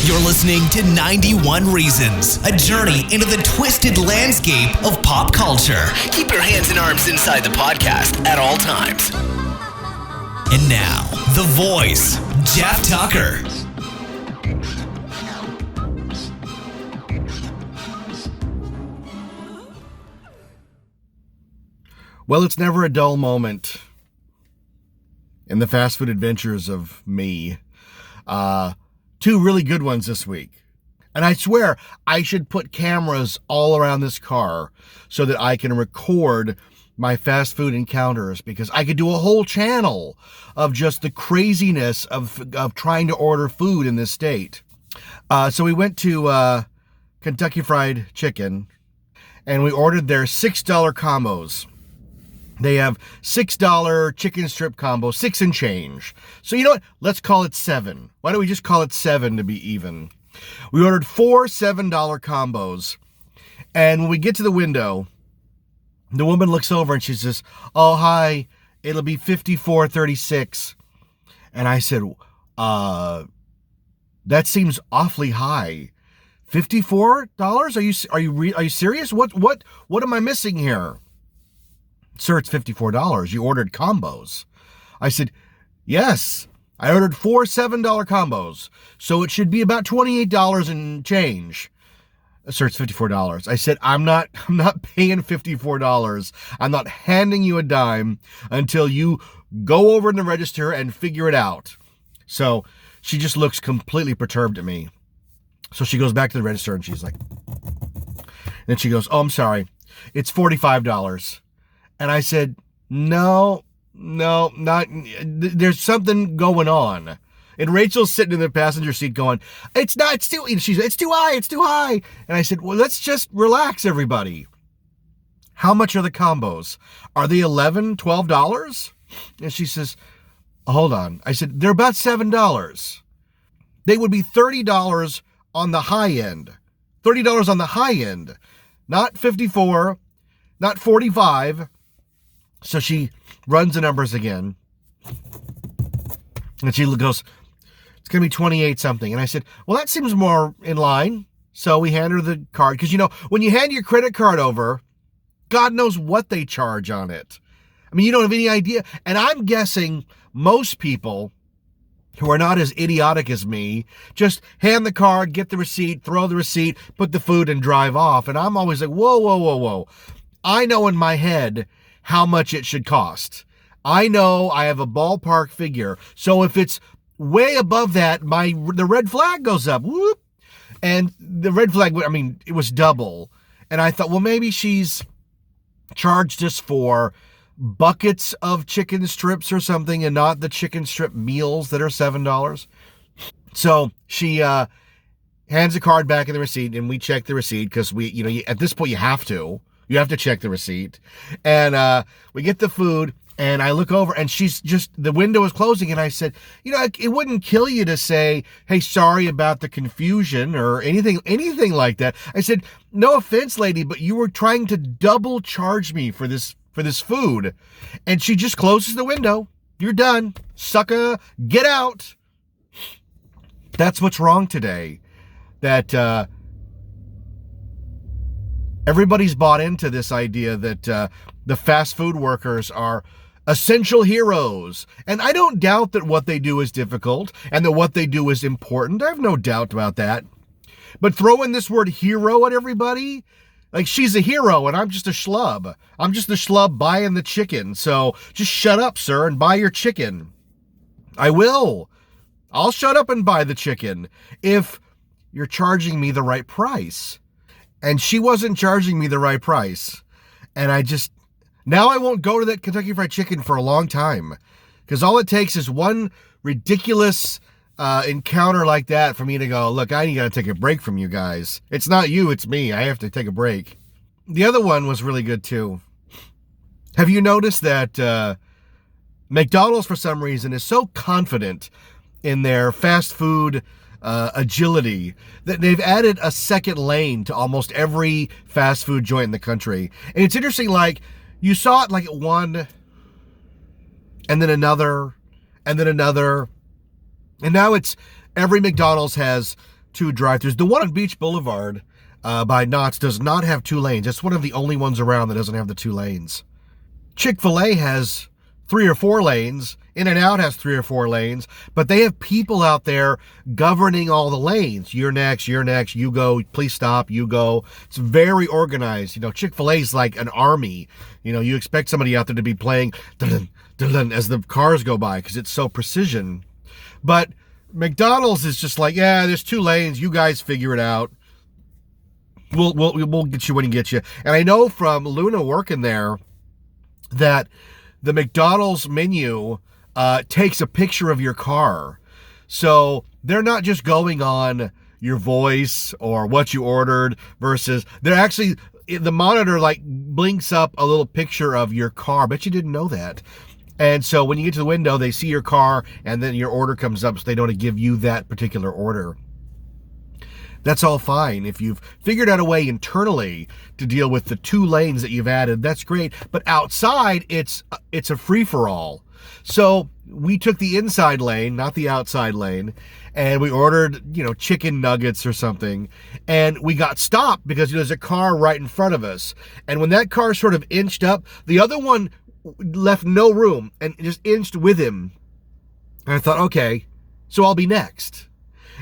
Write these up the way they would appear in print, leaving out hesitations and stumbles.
You're listening to 91 Reasons, a journey into the twisted landscape of pop culture. Keep your hands and arms inside the podcast at all times. And now, the voice, Jeff Tucker. Well, it's never a dull moment in the fast food adventures of me. Two really good ones this week. And I swear I should put cameras all around this car so that I can record my fast food encounters, because I could do a whole channel of just the craziness of trying to order food in this state. So we went to Kentucky Fried Chicken and we ordered their $6 combos. They have $6 chicken strip combo, 6 and change. So you know what? Let's call it 7. Why don't we just call it 7 to be even? We ordered 4 $7 combos. And when we get to the window, the woman looks over and she says, "Oh, hi, it'll be $54.36. And I said, that seems awfully high. $54? Are you serious? What am I missing here? Sir, it's $54. You ordered combos." I said, "Yes, I ordered 4 $7 combos, so it should be about $28 and change." "Sir, it's $54. I said, I'm not paying $54. I'm not handing you a dime until you go over in the register and figure it out." So she just looks completely perturbed at me. So she goes back to the register and she's like, and she goes, "Oh, I'm sorry. It's $45. And I said, no, not, there's something going on. And Rachel's sitting in the passenger seat going, it's too high. And I said, well, let's just relax, everybody. How much are the combos? Are they $11, $12? And she says, hold on. I said, they're about $7. They would be $30 on the high end. $30 on the high end. Not 54, not 45. So she runs the numbers again. And she goes, it's going to be 28 something. And I said, well, that seems more in line. So we hand her the card. Because, you know, when you hand your credit card over, God knows what they charge on it. I mean, you don't have any idea. And I'm guessing most people who are not as idiotic as me just hand the card, get the receipt, throw the receipt, put the food, and drive off. And I'm always like, whoa. I know in my head how much it should cost. I know I have a ballpark figure. So if it's way above that, the red flag goes up. Whoop. And the red flag, I mean, it was double. And I thought, well, maybe she's charged us for buckets of chicken strips or something and not the chicken strip meals that are $7. So she hands the card back in the receipt, and we check the receipt because at this point you have to. You have to check the receipt. And we get the food, and I look over, and the window is closing, and I said, it wouldn't kill you to say, hey, sorry about the confusion or anything like that. I said, no offense, lady, but you were trying to double charge me for this food. And she just closes the window. You're done. Sucker, get out. That's what's wrong today. That everybody's bought into this idea that the fast food workers are essential heroes. And I don't doubt that what they do is difficult and that what they do is important. I have no doubt about that. But throwing this word hero at everybody, like she's a hero and I'm just a schlub. I'm just the schlub buying the chicken. So just shut up, sir, and buy your chicken. I will. I'll shut up and buy the chicken if you're charging me the right price. And she wasn't charging me the right price. And now I won't go to that Kentucky Fried Chicken for a long time. Because all it takes is one ridiculous encounter like that for me to go, look, I got to take a break from you guys. It's not you, it's me. I have to take a break. The other one was really good too. Have you noticed that McDonald's, for some reason, is so confident in their fast food agility that they've added a second lane to almost every fast food joint in the country. And it's interesting, like you saw it like at one and then another and then another. And now it's every McDonald's has two drive-thrus. The one on Beach Boulevard by Knott's does not have 2 lanes. It's one of the only ones around that doesn't have the 2 lanes. Chick-fil-A has 3 or 4 lanes. In-N-Out has 3 or 4 lanes, but they have people out there governing all the lanes. You're next, you go, please stop, you go. It's very organized. Chick-fil-A is like an army. You expect somebody out there to be playing dun, dun, dun, as the cars go by because it's so precision. But McDonald's is just like, yeah, there's 2 lanes. You guys figure it out. We'll get you when we get you. And I know from Luna working there that the McDonald's menu takes a picture of your car. So they're not just going on your voice or what you ordered versus they're actually, the monitor blinks up a little picture of your car. Bet you didn't know that. And so when you get to the window, they see your car and then your order comes up so they don't give you that particular order. That's all fine. If you've figured out a way internally to deal with the 2 lanes that you've added, that's great. But outside, it's a free-for-all. So we took the inside lane, not the outside lane, and we ordered, chicken nuggets or something. And we got stopped because there's a car right in front of us. And when that car sort of inched up, the other one left no room and just inched with him. And I thought, okay, so I'll be next.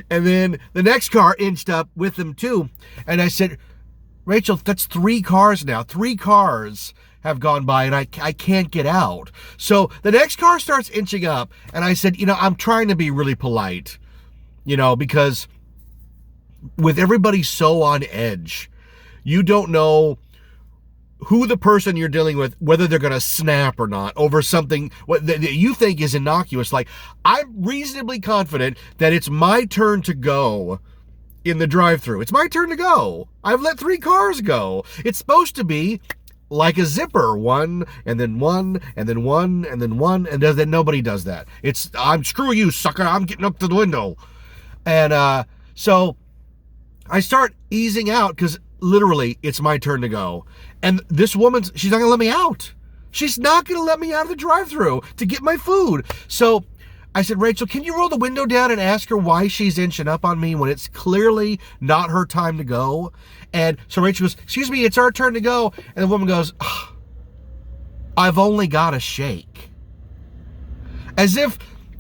And then the next car inched up with them too. And I said, Rachel, that's 3 cars now. 3 cars have gone by and I can't get out. So the next car starts inching up. And I said, I'm trying to be really polite, because with everybody so on edge, you don't know who the person you're dealing with, whether they're going to snap or not over something that you think is innocuous. Like, I'm reasonably confident that it's my turn to go in the drive-thru. It's my turn to go. I've let 3 cars go. It's supposed to be like a zipper, 1 and then 1 and then 1 and then 1, and then nobody does that. I'm screw you, sucker. I'm getting up to the window. And so I start easing out because literally it's my turn to go. And this woman, she's not going to let me out. She's not going to let me out of the drive-thru to get my food. So I said, Rachel, can you roll the window down and ask her why she's inching up on me when it's clearly not her time to go? And so Rachel goes, excuse me, it's our turn to go. And the woman goes, I've only got a shake. As if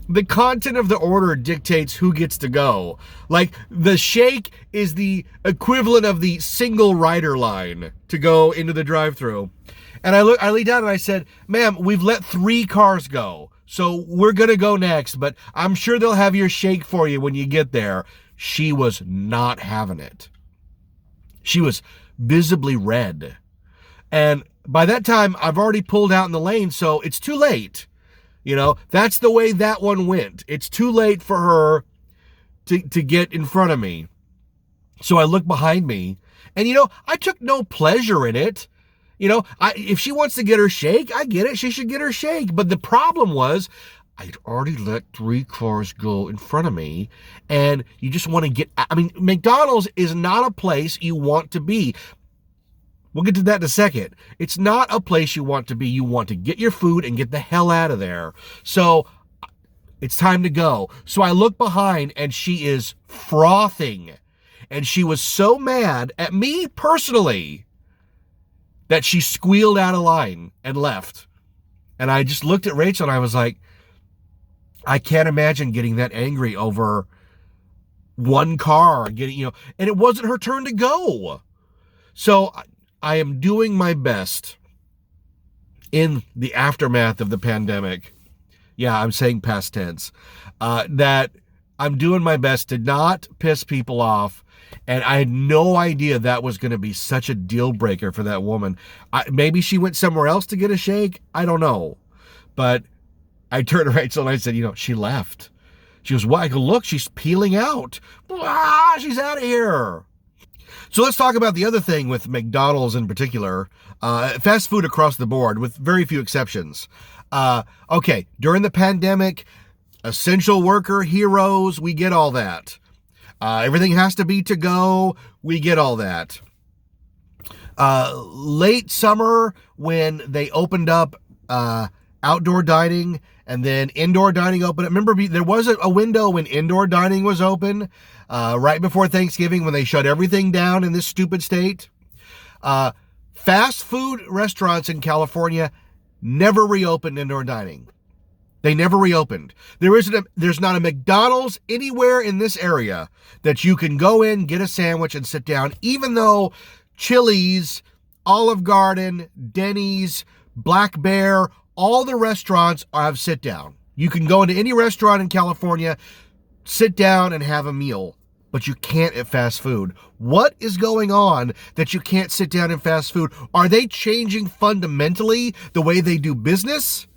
the content of the order dictates who gets to go. Like, the shake is the equivalent of the single rider line to go into the drive-thru. And I leaned down and I said, ma'am, we've let 3 cars go. So we're going to go next, but I'm sure they'll have your shake for you when you get there. She was not having it. She was visibly red. And by that time, I've already pulled out in the lane, so it's too late. That's the way that one went. It's too late for her to get in front of me. So I look behind me, and I took no pleasure in it. If she wants to get her shake, I get it. She should get her shake. But the problem was, I'd already let 3 cars go in front of me, and you just want to get... McDonald's is not a place you want to be. We'll get to that in a second. It's not a place you want to be. You want to get your food and get the hell out of there. So it's time to go. So I look behind, and she is frothing. And she was so mad at me personally that she squealed out of line and left. And I just looked at Rachel, and I was like, I can't imagine getting that angry over 1 car. And it wasn't her turn to go. So I am doing my best in the aftermath of the pandemic. Yeah, I'm saying past tense. That I'm doing my best to not piss people off. And I had no idea that was going to be such a deal breaker for that woman. Maybe she went somewhere else to get a shake. I don't know. But I turned to Rachel and I said, she left. She goes, well, I go, look, she's peeling out. She's out of here. So let's talk about the other thing with McDonald's in particular, fast food across the board with very few exceptions. Okay, during the pandemic, essential worker heroes, we get all that. Everything has to be to go, we get all that. Late summer when they opened up outdoor dining and then indoor dining open. Remember, there was a window when indoor dining was open, right before Thanksgiving, when they shut everything down in this stupid state. Fast food restaurants in California never reopened indoor dining. They never reopened. There's not a McDonald's anywhere in this area that you can go in, get a sandwich, and sit down, even though Chili's, Olive Garden, Denny's, Black Bear, all the restaurants have sit down. You can go into any restaurant in California, sit down and have a meal, but you can't at fast food. What is going on that you can't sit down in fast food? Are they changing fundamentally the way they do business?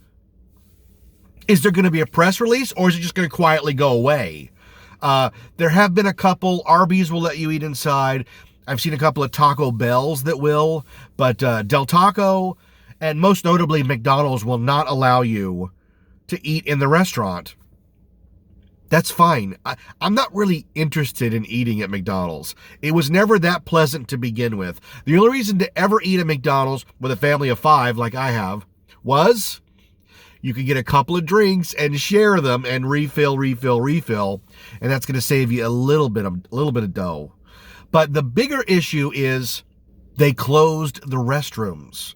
Is there going to be a press release, or is it just going to quietly go away? There have been a couple. Arby's will let you eat inside. I've seen a couple of Taco Bells that will, but Del Taco and most notably McDonald's will not allow you to eat in the restaurant. That's fine. I'm not really interested in eating at McDonald's. It was never that pleasant to begin with. The only reason to ever eat at McDonald's with a family of 5 like I have was you could get a couple of drinks and share them and refill, and that's going to save you a little bit of dough. But the bigger issue is they closed the restrooms.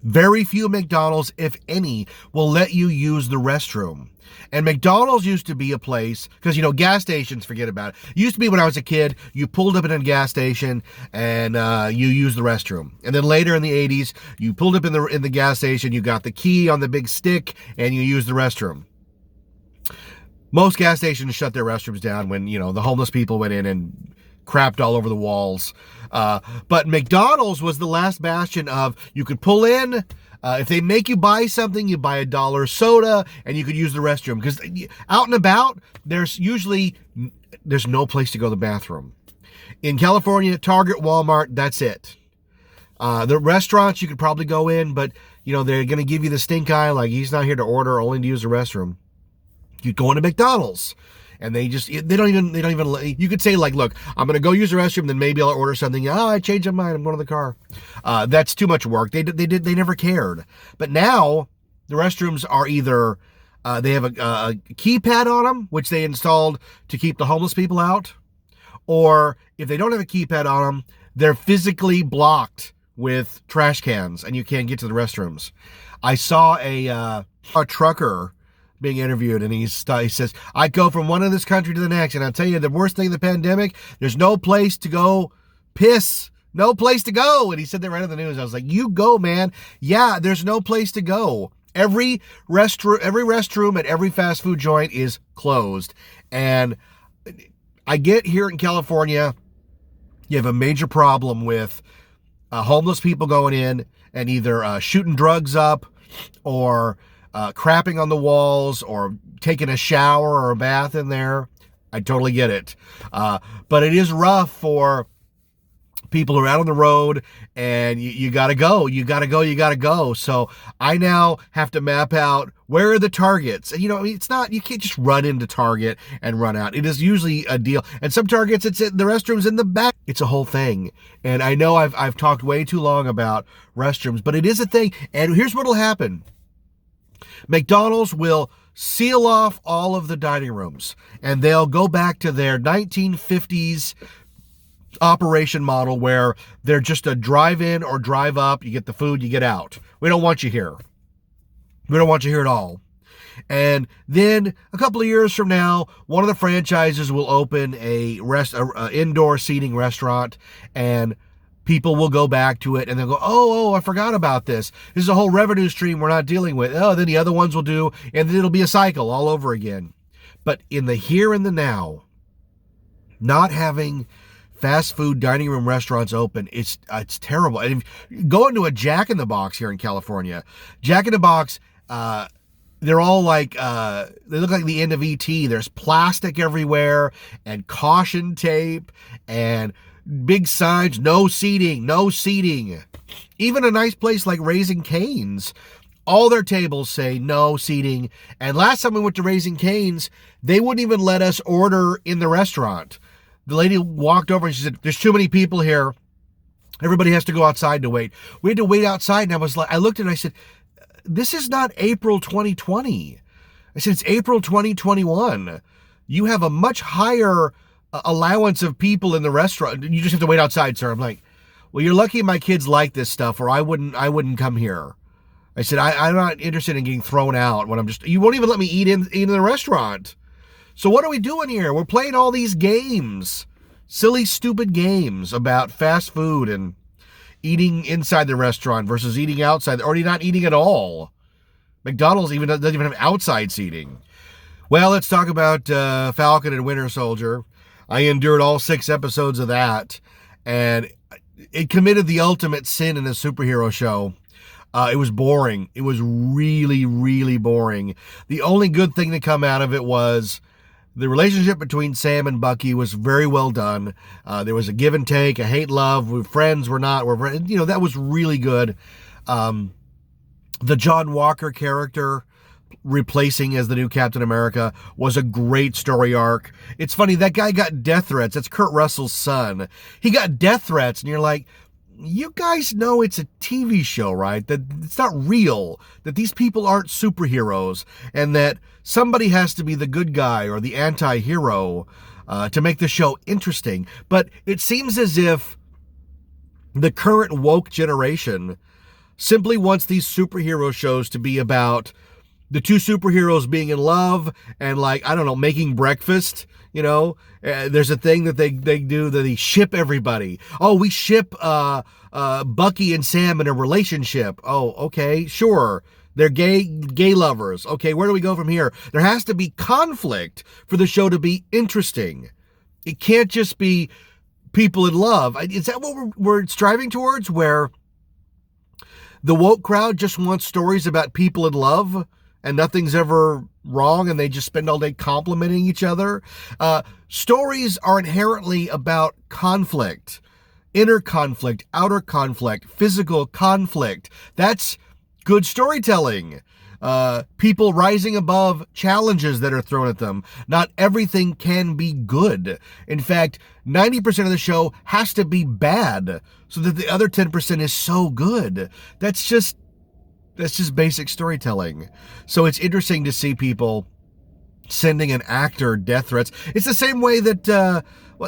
Very few McDonald's, if any, will let you use the restroom. And McDonald's used to be a place, because, gas stations, forget about it. It used to be when I was a kid, you pulled up in a gas station and you used the restroom. And then later in the 80s, you pulled up in the gas station, you got the key on the big stick, and you used the restroom. Most gas stations shut their restrooms down when, the homeless people went in and crapped all over the walls. But McDonald's was the last bastion of, you could pull in, if they make you buy something, you buy $1 soda, and you could use the restroom. Because out and about, there's no place to go to the bathroom. In California, Target, Walmart, that's it. The restaurants, you could probably go in, but, they're going to give you the stink eye, like he's not here to order, only to use the restroom. You go into McDonald's. And they don't even, you could say like, look, I'm going to go use the restroom, then maybe I'll order something. Oh, I changed my mind. I'm going to the car. That's too much work. They never cared. But now the restrooms are either, they have a keypad on them, which they installed to keep the homeless people out. Or if they don't have a keypad on them, they're physically blocked with trash cans and you can't get to the restrooms. I saw a trucker being interviewed, and he says, I go from one end of this country to the next, and I'll tell you the worst thing in the pandemic, there's no place to go piss, no place to go. And he said that right on the news. I was like, you go, man. Yeah, there's no place to go. Every restroom at every fast food joint is closed. And I get here in California, you have a major problem with homeless people going in and either shooting drugs up or crapping on the walls or taking a shower or a bath in there. I totally get it. But it is rough for people who are out on the road and you gotta go. So I now have to map out where are the Targets. And it's not, you can't just run into Target and run out. It is usually a deal. And some Targets, the restrooms in the back. It's a whole thing. And I know I've talked way too long about restrooms, but it is a thing. And here's what'll happen. McDonald's will seal off all of the dining rooms and they'll go back to their 1950s operation model where they're just a drive-in or drive-up. You get the food, you get out. We don't want you here. We don't want you here at all. And then a couple of years from now, one of the franchises will open a indoor seating restaurant, and people will go back to it and they'll go, oh, I forgot about this. This is a whole revenue stream we're not dealing with. Oh, then the other ones will do, and then it'll be a cycle all over again. But in the here and the now, not having fast food dining room restaurants open, it's terrible. And if go into a Jack in the Box here in California, Jack in the Box, they're all like, they look like the end of E.T. There's plastic everywhere and caution tape and big signs, no seating, no seating. Even a nice place like Raising Cane's, all their tables say no seating. And last time we went to Raising Cane's, they wouldn't even let us order in the restaurant. The lady walked over and she said, there's too many people here. Everybody has to go outside to wait. We had to wait outside, and I looked at her and I said, this is not April 2020. I said, it's April 2021. You have a much higher allowance of people in the restaurant. You just have to wait outside, sir. I'm like, well, you're lucky my kids like this stuff, or I wouldn't come here. I said, I'm not interested in getting thrown out when you won't even let me eat in the restaurant. So what are we doing here? We're playing all these games, silly, stupid games about fast food and eating inside the restaurant versus eating outside, or not eating at all. McDonald's doesn't even have outside seating. Well, let's talk about Falcon and Winter Soldier. I endured all 6 episodes of that, and it committed the ultimate sin in a superhero show. It was boring. It was really, really boring. The only good thing to come out of it was the relationship between Sam and Bucky was very well done. There was a give and take, a hate-love. We're friends, we're not. That was really good. The John Walker character replacing as the new Captain America was a great story arc. It's funny, that guy got death threats. That's Kurt Russell's son. He got death threats, and you're like, you guys know it's a TV show, right? That it's not real, that these people aren't superheroes, and that somebody has to be the good guy or the anti-hero to make the show interesting. But it seems as if the current woke generation simply wants these superhero shows to be about the two superheroes being in love and, like, I don't know, making breakfast. There's a thing that they do that they ship everybody. Oh, we ship Bucky and Sam in a relationship. Oh, okay, sure. They're gay lovers. Okay, where do we go from here? There has to be conflict for the show to be interesting. It can't just be people in love. Is that what we're striving towards, where the woke crowd just wants stories about people in love and nothing's ever wrong and they just spend all day complimenting each other? Stories are inherently about conflict, inner conflict, outer conflict, physical conflict. That's good storytelling. People rising above challenges that are thrown at them. Not everything can be good. In fact, 90% of the show has to be bad so that the other 10% is so good. That's just basic storytelling. So it's interesting to see people sending an actor death threats. It's the same way that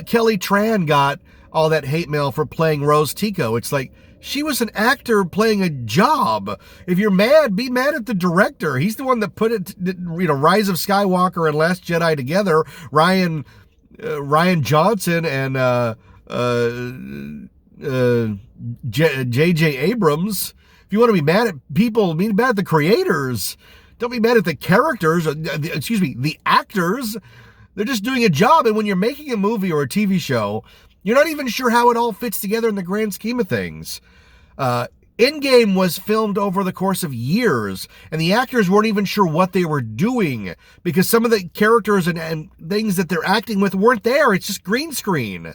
Kelly Tran got all that hate mail for playing Rose Tico. It's like, she was an actor playing a job. If you're mad, be mad at the director. He's the one that put Rise of Skywalker and Last Jedi together. Ryan Johnson and J.J. Abrams. If you want to be mad at people, be mad at the creators. Don't be mad at the characters, the actors. They're just doing a job. And when you're making a movie or a TV show, you're not even sure how it all fits together in the grand scheme of things. Endgame was filmed over the course of years, and the actors weren't even sure what they were doing because some of the characters and things that they're acting with weren't there. It's just green screen.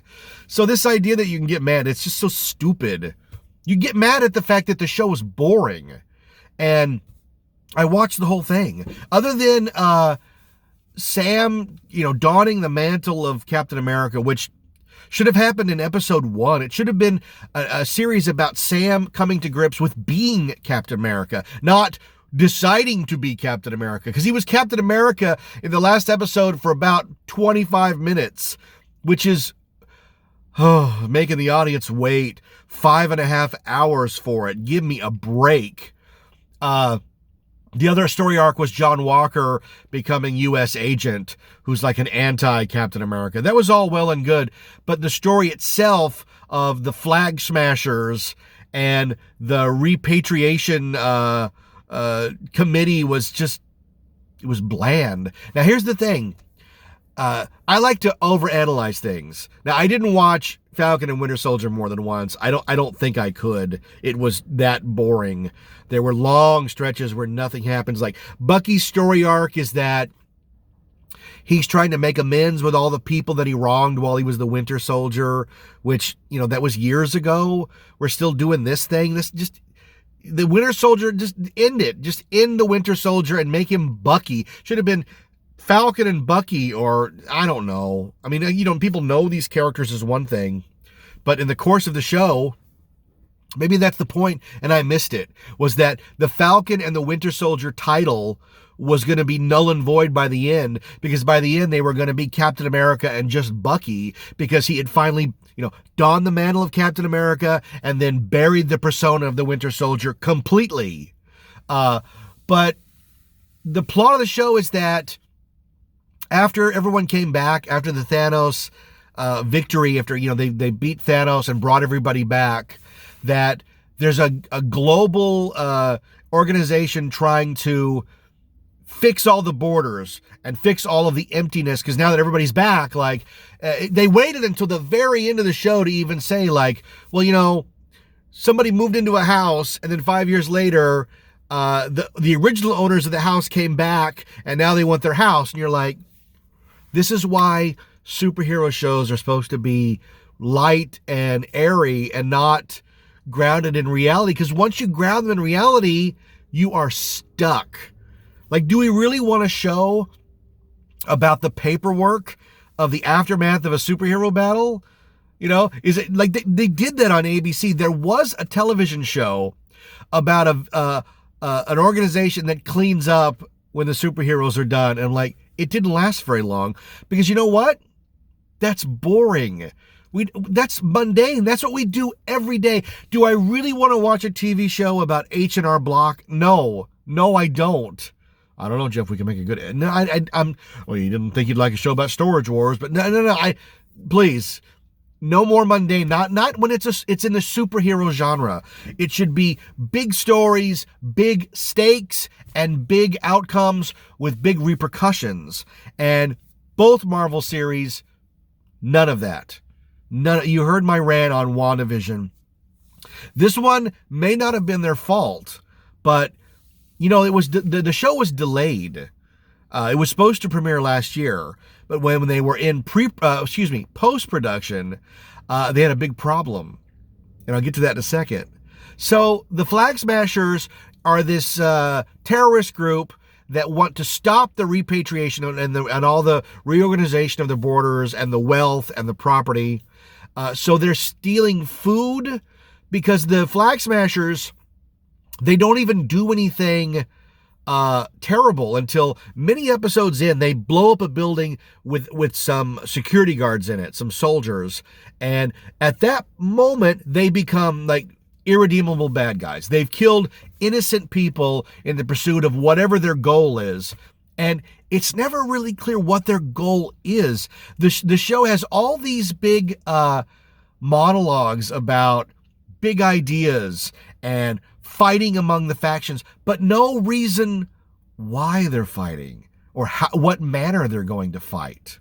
So this idea that you can get mad, it's just so stupid. You get mad at the fact that the show is boring. And I watched the whole thing. Other than Sam, donning the mantle of Captain America, which should have happened in episode 1. It should have been a series about Sam coming to grips with being Captain America, not deciding to be Captain America, because he was Captain America in the last episode for about 25 minutes, which is making the audience wait 5.5 hours for it. Give me a break. The other story arc was John Walker becoming U.S. agent, who's like an anti-Captain America. That was all well and good, but the story itself of the Flag Smashers and the repatriation committee was just, it was bland. Now, here's the thing. I like to overanalyze things. Now, I didn't watch Falcon and Winter Soldier more than once. I don't think I could. It was that boring. There were long stretches where nothing happens. Like, Bucky's story arc is that he's trying to make amends with all the people that he wronged while he was the Winter Soldier, which, that was years ago. We're still doing this thing. The Winter Soldier, just end it. Just end the Winter Soldier and make him Bucky. Should have been Falcon and Bucky, or I don't know. I mean, people know these characters is one thing, but in the course of the show, maybe that's the point, and I missed it, was that the Falcon and the Winter Soldier title was going to be null and void by the end, because by the end they were going to be Captain America and just Bucky, because he had finally, donned the mantle of Captain America and then buried the persona of the Winter Soldier completely. But the plot of the show is that after everyone came back, after the Thanos victory, after, they beat Thanos and brought everybody back, that there's a global organization trying to fix all the borders and fix all of the emptiness, because now that everybody's back, they waited until the very end of the show to even say, somebody moved into a house, and then 5 years later, the original owners of the house came back, and now they want their house. And you're like, this is why superhero shows are supposed to be light and airy and not grounded in reality, because once you ground them in reality, you are stuck. Do we really want a show about the paperwork of the aftermath of a superhero battle? Is it they did that on ABC? There was a television show about an organization that cleans up when the superheroes are done, and it didn't last very long, because you know what? That's boring. That's mundane. That's what we do every day. Do I really want to watch a TV show about H&R Block? No, I don't. I don't know, Jeff. We can make a good. No, Well, you didn't think you'd like a show about Storage Wars, but no. Please, no more mundane. Not when it's in the superhero genre. It should be big stories, big stakes, and big outcomes with big repercussions. And both Marvel series, none of that. You heard my rant on WandaVision. This one may not have been their fault, but it was the show was delayed. It was supposed to premiere last year, but when they were in post-production, they had a big problem, and I'll get to that in a second. So the Flag Smashers are this terrorist group that want to stop the repatriation and all the reorganization of the borders and the wealth and the property. So they're stealing food, because the Flag Smashers, they don't even do anything terrible until many episodes in. They blow up a building with some security guards in it, some soldiers. And at that moment, they become irredeemable bad guys. They've killed innocent people in the pursuit of whatever their goal is. And it's never really clear what their goal is. The show has all these big monologues about big ideas and fighting among the factions, but no reason why they're fighting or what manner they're going to fight.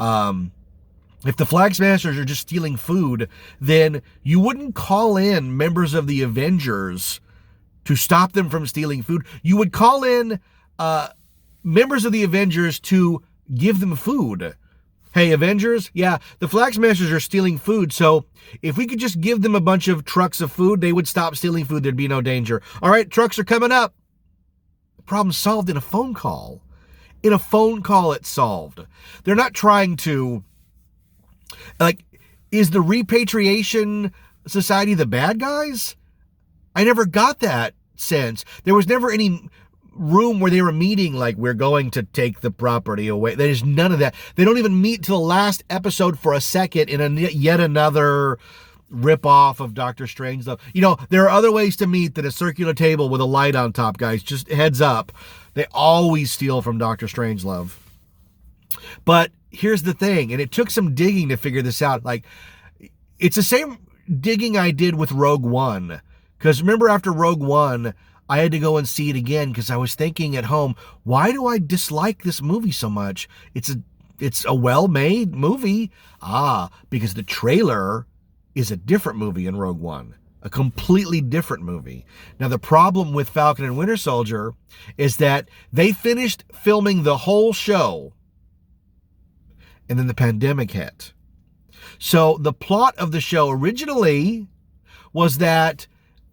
If the Flag Smashers are just stealing food, then you wouldn't call in members of the Avengers to stop them from stealing food. You would call in members of the Avengers to give them food. Hey, Avengers, yeah, the Flag Smashers are stealing food, so if we could just give them a bunch of trucks of food, they would stop stealing food. There'd be no danger. All right, trucks are coming up. The problem solved in a phone call. In a phone call, it's solved. They're not trying to, is the Repatriation Society the bad guys? I never got that sense. There was never any room where they were meeting we're going to take the property away. There's none of that. They don't even meet till the last episode for a second in yet another ripoff of Doctor Strangelove. There are other ways to meet than a circular table with a light on top, guys. Just heads up. They always steal from Doctor Strangelove. But here's the thing, and it took some digging to figure this out. It's the same digging I did with Rogue One. Because remember, after Rogue One, I had to go and see it again because I was thinking at home, why do I dislike this movie so much? It's a well-made movie. Because the trailer is a different movie in Rogue One. A completely different movie. Now, the problem with Falcon and Winter Soldier is that they finished filming the whole show, and then the pandemic hit. So the plot of the show originally was that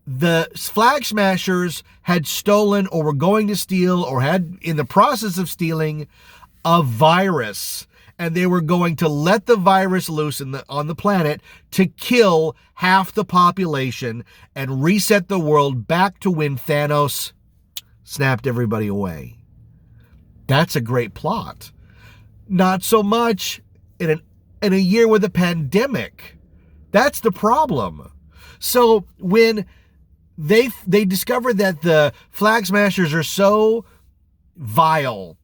the Flag Smashers had stolen or were going to steal or had in the process of stealing a virus. and they were going to let the virus loose on the planet to kill half the population and reset the world back to when Thanos snapped everybody away. That's a great plot. Not so much in a year with a pandemic. That's the problem. So when they discover that the Flag Smashers are so vile,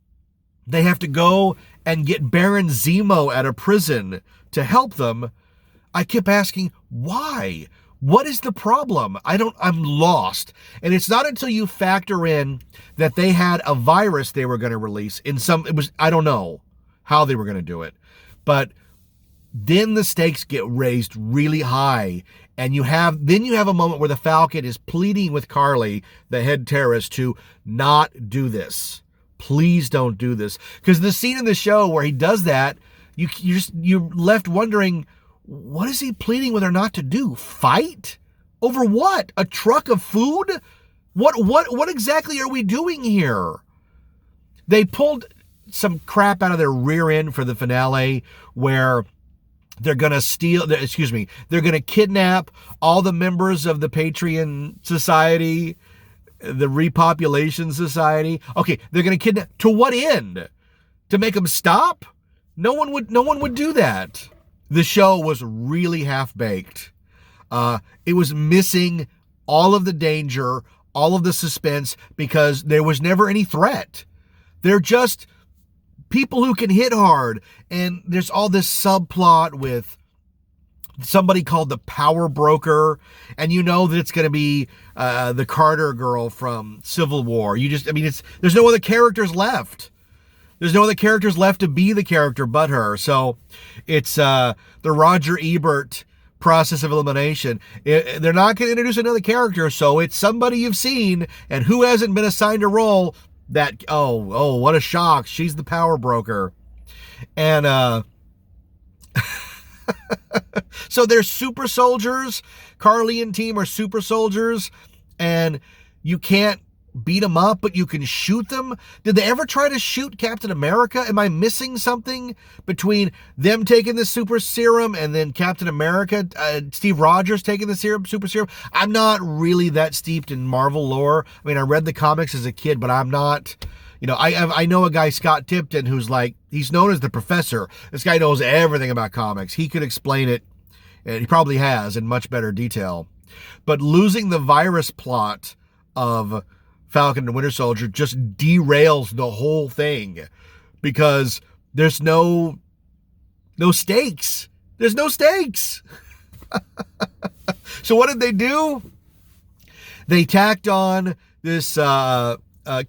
they have to go and get Baron Zemo out of prison to help them. I kept asking, why? What is the problem? I'm lost. And it's not until you factor in that they had a virus they were going to release I don't know how they were going to do it, but then the stakes get raised really high. And you have a moment where the Falcon is pleading with Carly, the head terrorist, to not do this. Please don't do this. Because the scene in the show where he does that, you're left wondering, what is he pleading with her not to do? Fight? Over what? A truck of food? What exactly are we doing here? They pulled some crap out of their rear end for the finale where they're going to kidnap all the members of the Patreon Society, the Repopulation Society. Okay, they're going to kidnap. To what end? To make them stop? No one would do that. The show was really half-baked. It was missing all of the danger, all of the suspense, because there was never any threat. They're just people who can hit hard. And there's all this subplot with somebody called the Power Broker. And you know that it's going to be the Carter girl from Civil War. There's no other characters left. There's no other characters left to be the character but her. So it's the Roger Ebert process of elimination. They're not going to introduce another character, so it's somebody you've seen and who hasn't been assigned a role that, oh, what a shock. She's the Power Broker. And so they're super soldiers. Carly and team are super soldiers, and you can't beat them up, but you can shoot them. Did they ever try to shoot Captain America? Am I missing something between them taking the super serum and then Captain America, Steve Rogers taking the super serum? I'm not really that steeped in Marvel lore. I mean, I read the comics as a kid, but I'm not, I know a guy, Scott Tipton, who's like, he's known as the professor. This guy knows everything about comics. He could explain it, and he probably has in much better detail. But losing the virus plot of Falcon and Winter Soldier just derails the whole thing because there's no stakes. There's no stakes. So what did they do? They tacked on this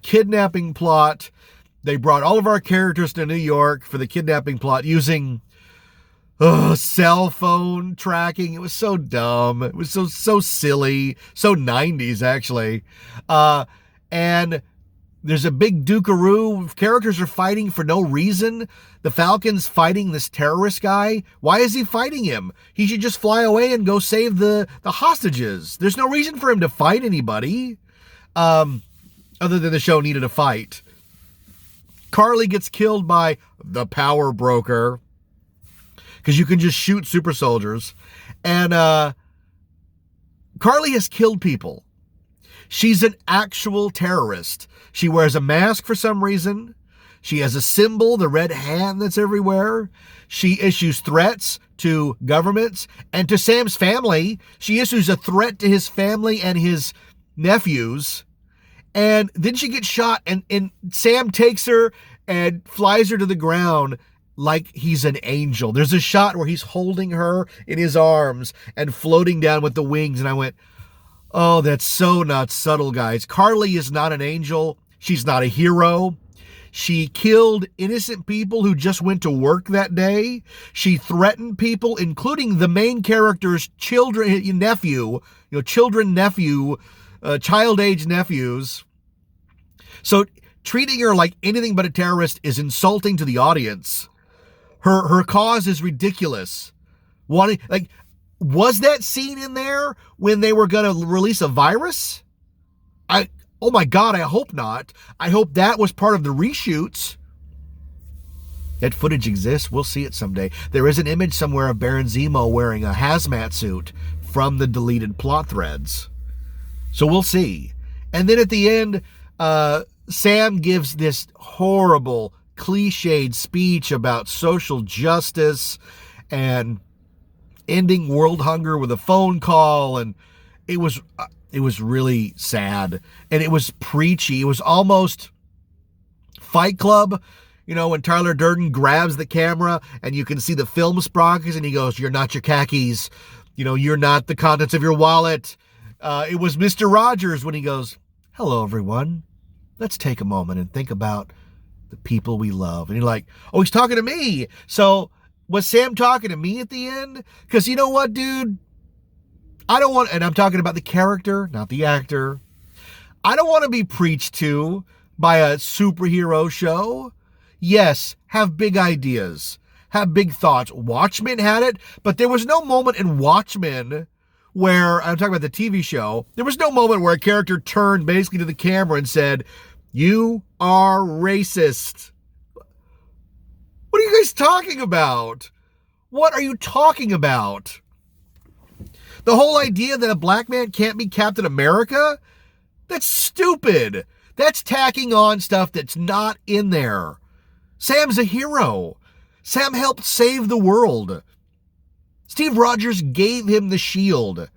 kidnapping plot. They brought all of our characters to New York for the kidnapping plot using cell phone tracking. It was so dumb. It was so silly. So 90s, actually. And there's a big dukaroo. Characters are fighting for no reason. The Falcon's fighting this terrorist guy. Why is he fighting him? He should just fly away and go save the hostages. There's no reason for him to fight anybody, other than the show needed a fight. Carly gets killed by the Power Broker because you can just shoot super soldiers. And Carly has killed people. She's an actual terrorist. She wears a mask for some reason. She has a symbol, the red hand that's everywhere. She issues threats to governments and to Sam's family. She issues a threat to his family and his nephews. And then she gets shot, and Sam takes her and flies her to the ground like he's an angel. There's a shot where he's holding her in his arms and floating down with the wings. And I went, oh, that's so not subtle, guys. Carly is not an angel. She's not a hero. She killed innocent people who just went to work that day. She threatened people, including the main character's child age nephews. So treating her like anything but a terrorist is insulting to the audience. Her cause is ridiculous. Was that scene in there when they were going to release a virus? Oh my God, I hope not. I hope that was part of the reshoots. That footage exists. We'll see it someday. There is an image somewhere of Baron Zemo wearing a hazmat suit from the deleted plot threads. So we'll see. And then at the end, Sam gives this horrible, cliched speech about social justice and ending world hunger with a phone call. And it was really sad. And it was preachy. It was almost Fight Club. You know, when Tyler Durden grabs the camera and you can see the film sprockets and he goes, "You're not your khakis. You know, you're not the contents of your wallet." It was Mr. Rogers when he goes, "Hello, everyone. Let's take a moment and think about the people we love." And you're like, oh, he's talking to me. So was Sam talking to me at the end? Because you know what, dude? I don't want, and I'm talking about the character, not the actor. I don't want to be preached to by a superhero show. Yes, have big ideas, have big thoughts. Watchmen had it, but there was no moment in Watchmen where, I'm talking about the TV show, there was no moment where a character turned basically to the camera and said, "You are racist." What are you guys talking about? What are you talking about? The whole idea that a black man can't be Captain America? That's stupid. That's tacking on stuff that's not in there. Sam's a hero. Sam helped save the world. Steve Rogers gave him the shield.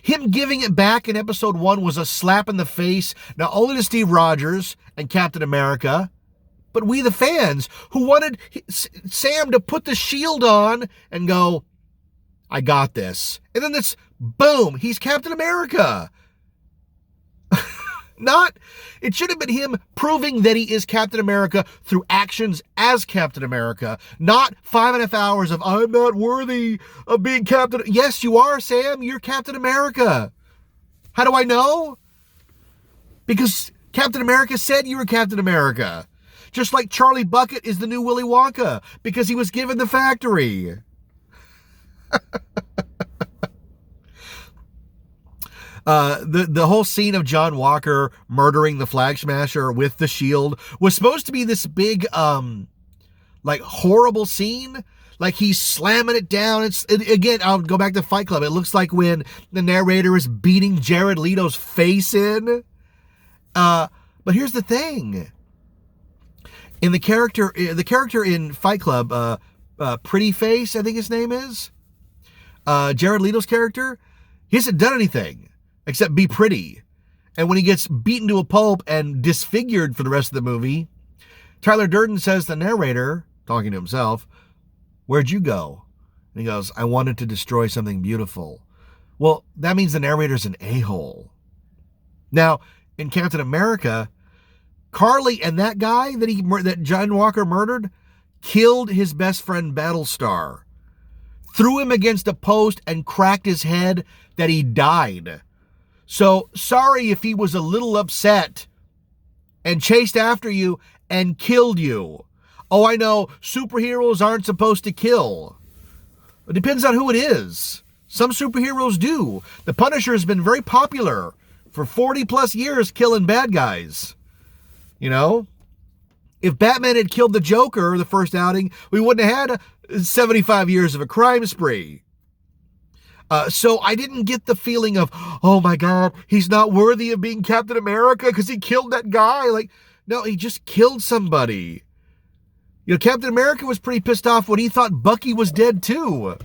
Him giving it back in episode 1 was a slap in the face, not only to Steve Rogers and Captain America, but we the fans who wanted Sam to put the shield on and go, "I got this." And then this, boom, he's Captain America. It should have been him proving that he is Captain America through actions as Captain America, not 5.5 hours of, "I'm not worthy of being Captain." Yes, you are, Sam. You're Captain America. How do I know? Because Captain America said you were Captain America. Just like Charlie Bucket is the new Willy Wonka because he was given the factory. The whole scene of John Walker murdering the Flag Smasher with the shield was supposed to be this big, like horrible scene. Like he's slamming it down. Again, I'll go back to Fight Club. It looks like when the narrator is beating Jared Leto's face in. But here's the thing. In the character in Fight Club, Pretty Face, I think his name is, Jared Leto's character, he hasn't done anything except be pretty. And when he gets beaten to a pulp and disfigured for the rest of the movie, Tyler Durden says to the narrator, talking to himself, "Where'd you go?" And he goes, "I wanted to destroy something beautiful." Well, that means the narrator's an a-hole. Now, in Captain America, Carly and that guy that John Walker murdered killed his best friend Battlestar, threw him against a post and cracked his head that he died. So sorry if he was a little upset and chased after you and killed you. Oh, I know superheroes aren't supposed to kill. It depends on who it is. Some superheroes do. The Punisher has been very popular for 40 plus years killing bad guys. You know, if Batman had killed the Joker the first outing, we wouldn't have had 75 years of a crime spree. So I didn't get the feeling of, oh my God, he's not worthy of being Captain America because he killed that guy. Like, no, he just killed somebody. You know, Captain America was pretty pissed off when he thought Bucky was dead too.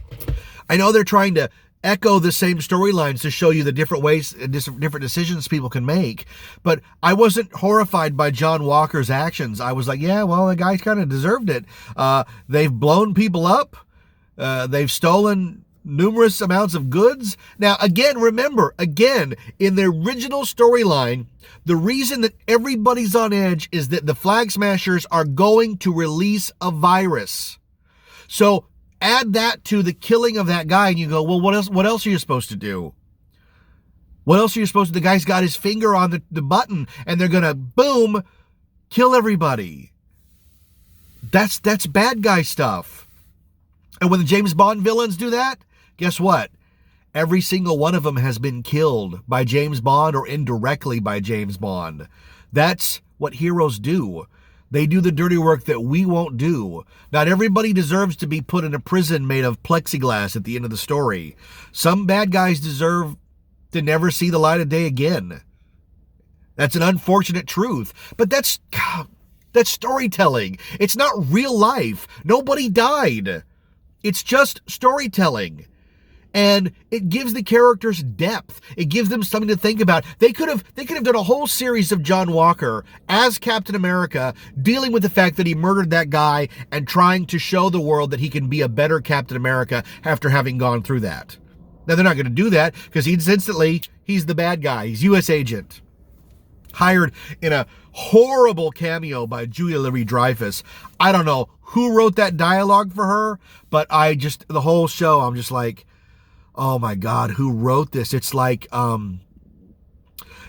I know they're trying to echo the same storylines to show you the different ways and different decisions people can make. But I wasn't horrified by John Walker's actions. I was like, yeah, well, the guy kind of deserved it. They've blown people up. They've stolen numerous amounts of goods. Now, again, remember, in the original storyline, the reason that everybody's on edge is that the Flag Smashers are going to release a virus. So add that to the killing of that guy and you go, well, what else are you supposed to do? What else are you supposed to do? The guy's got his finger on the button and they're going to, boom, kill everybody. That's bad guy stuff. And when the James Bond villains do that, guess what? Every single one of them has been killed by James Bond or indirectly by James Bond. That's what heroes do. They do the dirty work that we won't do. Not everybody deserves to be put in a prison made of plexiglass at the end of the story. Some bad guys deserve to never see the light of day again. That's an unfortunate truth. But that's storytelling. It's not real life. Nobody died. It's just storytelling. And it gives the characters depth. It gives them something to think about. They could have done a whole series of John Walker as Captain America, dealing with the fact that he murdered that guy and trying to show the world that he can be a better Captain America after having gone through that. Now, they're not going to do that because he's the bad guy. He's U.S. agent. Hired in a horrible cameo by Julia Louis-Dreyfus. I don't know who wrote that dialogue for her, but the whole show, I'm just like, oh my God, who wrote this? It's like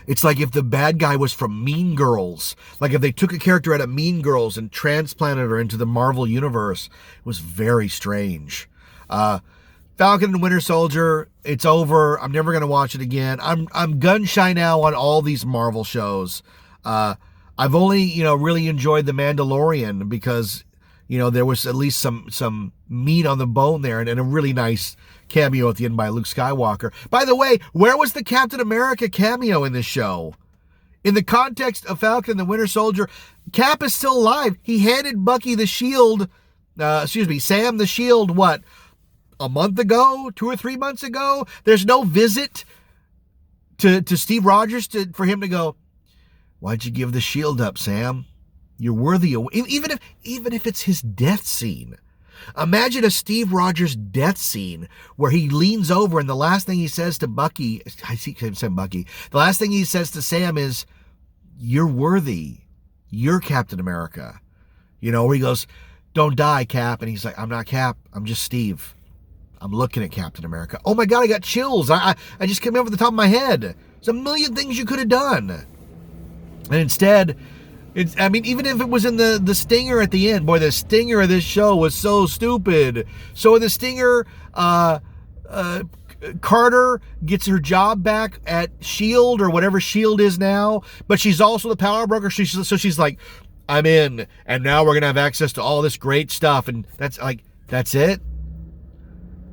if the bad guy was from Mean Girls. Like if they took a character out of Mean Girls and transplanted her into the Marvel Universe. It was very strange. Falcon and Winter Soldier, it's over. I'm never going to watch it again. I'm gun shy now on all these Marvel shows. I've only, really enjoyed The Mandalorian because, there was at least some meat on the bone there and a really nice cameo at the end by Luke Skywalker. By the way, where was the Captain America cameo in this show? In the context of Falcon and the Winter Soldier, Cap is still alive. He handed Bucky the shield, Sam the shield, what, a month ago, 2 or 3 months ago? There's no visit to Steve Rogers for him to go, why'd you give the shield up, Sam? You're worthy of, even if it's his death scene. Imagine a Steve Rogers death scene where he leans over and the last thing he says to Bucky, the last thing he says to Sam is, you're worthy. You're Captain America. Where he goes, don't die, Cap. And he's like, I'm not Cap. I'm just Steve. I'm looking at Captain America. Oh my God, I got chills. I just came over the top of my head. There's a million things you could have done. And instead, even if it was in the stinger at the end, boy, the stinger of this show was so stupid. So in the stinger, Carter gets her job back at S.H.I.E.L.D. or whatever S.H.I.E.L.D. is now, but she's also the power broker. So she's like, I'm in, and now we're going to have access to all this great stuff. And that's it?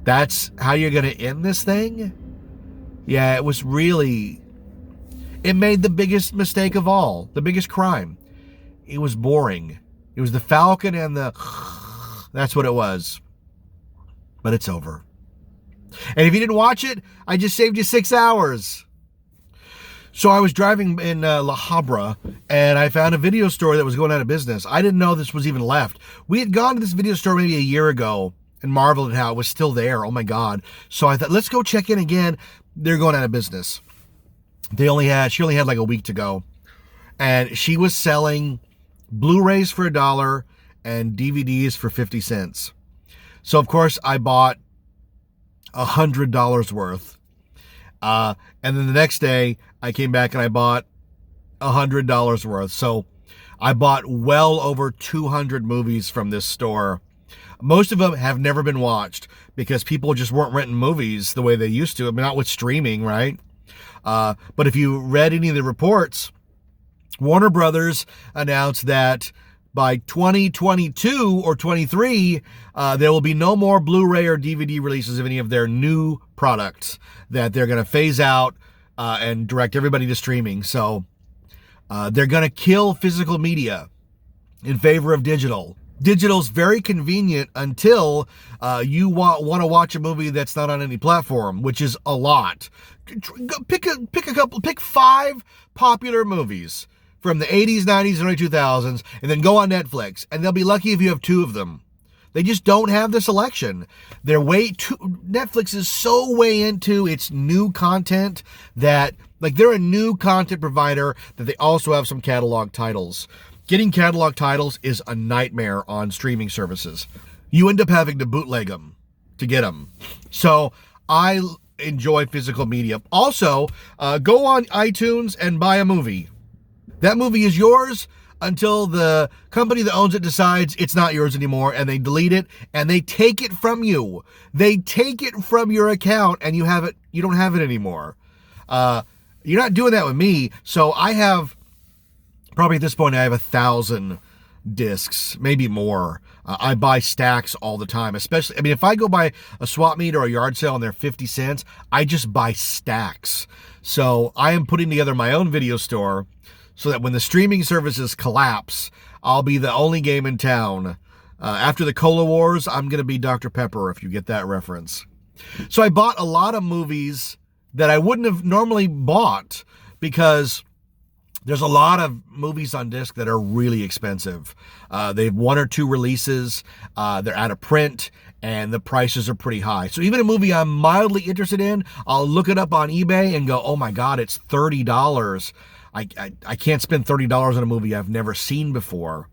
That's how you're going to end this thing? Yeah, it was really, it made the biggest mistake of all, the biggest crime. It was boring. It was the Falcon and that's what it was. But it's over. And if you didn't watch it, I just saved you 6 hours. So I was driving in La Habra, and I found a video store that was going out of business. I didn't know this was even left. We had gone to this video store maybe a year ago and marveled at how it was still there. Oh my God. So I thought, let's go check in again. They're going out of business. She only had like a week to go. And she was selling Blu-rays for $1 and DVDs for 50 cents. So of course I bought $100 worth. And then the next day I came back and I bought $100 worth. So I bought well over 200 movies from this store. Most of them have never been watched because people just weren't renting movies the way they used to. I mean, not with streaming, right? But if you read any of the reports, Warner Brothers announced that by 2022 or 23, there will be no more Blu-ray or DVD releases of any of their new products, that they're going to phase out and direct everybody to streaming. So they're going to kill physical media in favor of digital. Digital's very convenient until you want to watch a movie that's not on any platform, which is a lot. Pick 5 popular movies from the 80s, 90s, and early 2000s, and then go on Netflix, and they'll be lucky if you have 2 of them. They just don't have the selection. Netflix is so way into its new content that, they're a new content provider that they also have some catalog titles. Getting catalog titles is a nightmare on streaming services. You end up having to bootleg them to get them. So I enjoy physical media. Also, go on iTunes and buy a movie. That movie is yours until the company that owns it decides it's not yours anymore, and they delete it and they take it from you. They take it from your account and you don't have it anymore. You're not doing that with me. So I have, probably at this point, I have 1,000 discs, maybe more. I buy stacks all the time, especially, I mean, if I go by a swap meet or a yard sale and they're 50 cents, I just buy stacks. So I am putting together my own video store so that when the streaming services collapse, I'll be the only game in town. After the Cola Wars, I'm going to be Dr. Pepper, if you get that reference. So I bought a lot of movies that I wouldn't have normally bought because there's a lot of movies on disc that are really expensive. They have 1 or 2 releases, they're out of print, and the prices are pretty high. So even a movie I'm mildly interested in, I'll look it up on eBay and go, oh my God, it's $30. I can't spend $30 on a movie I've never seen before.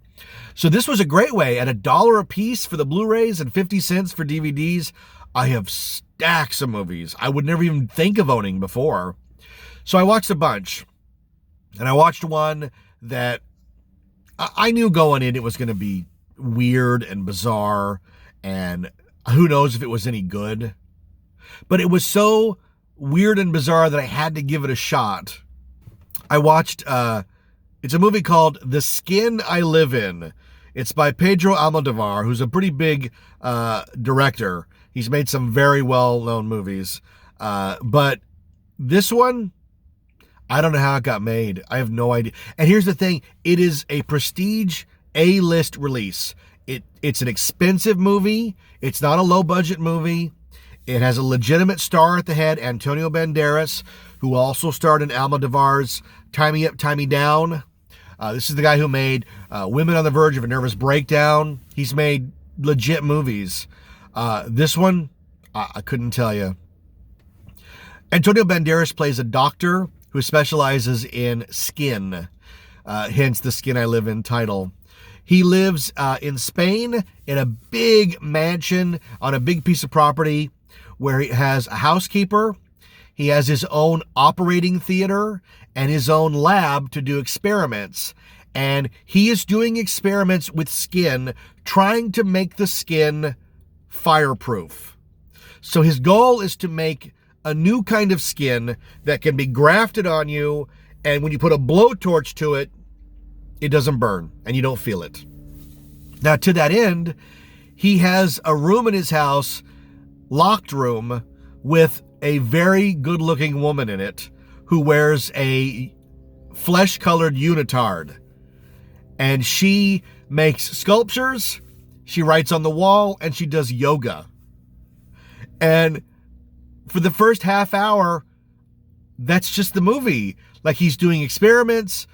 So this was a great way. At $1 a piece for the Blu-rays and 50 cents for DVDs, I have stacks of movies I would never even think of owning before. So I watched a bunch. And I watched one that I knew going in it was going to be weird and bizarre, and who knows if it was any good. But it was so weird and bizarre that I had to give it a shot. I watched, it's a movie called The Skin I Live In. It's by Pedro Almodovar, who's a pretty big director. He's made some very well-known movies. But this one, I don't know how it got made. I have no idea. And here's the thing. It is a prestige A-list release. It's an expensive movie. It's not a low-budget movie. It has a legitimate star at the head, Antonio Banderas, who also starred in Almodovar's Tie Me Up, Tie Me Down. This is the guy who made Women on the Verge of a Nervous Breakdown. He's made legit movies. This one, I couldn't tell you. Antonio Banderas plays a doctor who specializes in skin, hence the Skin I Live In title. He lives in Spain in a big mansion on a big piece of property where he has a housekeeper. He has his own operating theater and his own lab to do experiments. And he is doing experiments with skin, trying to make the skin fireproof. So his goal is to make a new kind of skin that can be grafted on you, and when you put a blowtorch to it, it doesn't burn and you don't feel it. Now, to that end, he has a room in his house, locked room, with a very good-looking woman in it who wears a flesh-colored unitard. And she makes sculptures, she writes on the wall, and she does yoga. And for the first half hour, that's just the movie. Like, he's doing experiments.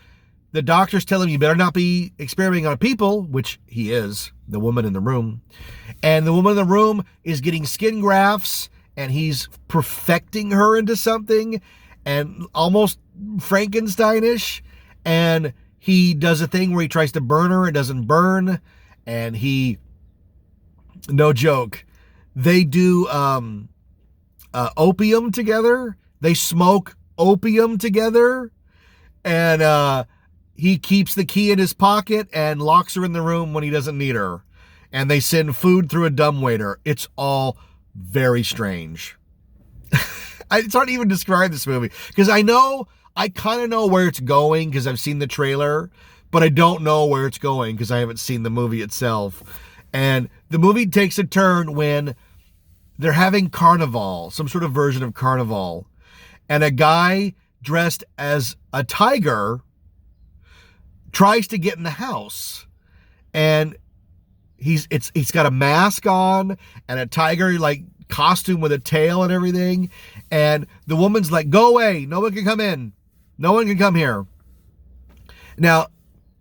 The doctors tell him you better not be experimenting on people, which he is, the woman in the room. And the woman in the room is getting skin grafts, and he's perfecting her into something, and almost Frankenstein-ish. And he does a thing where he tries to burn her, it doesn't burn. And he, no joke, they do opium together. They smoke opium together. And he keeps the key in his pocket and locks her in the room when he doesn't need her. And they send food through a dumbwaiter. It's all very strange. It's hard to even describe this movie because I kind of know where it's going because I've seen the trailer, but I don't know where it's going because I haven't seen the movie itself. And the movie takes a turn when they're having carnival, some sort of version of carnival, and a guy dressed as a tiger tries to get in the house, and he's got a mask on and a tiger like costume with a tail and everything, and the woman's like, go away, no one can come in, no one can come here. Now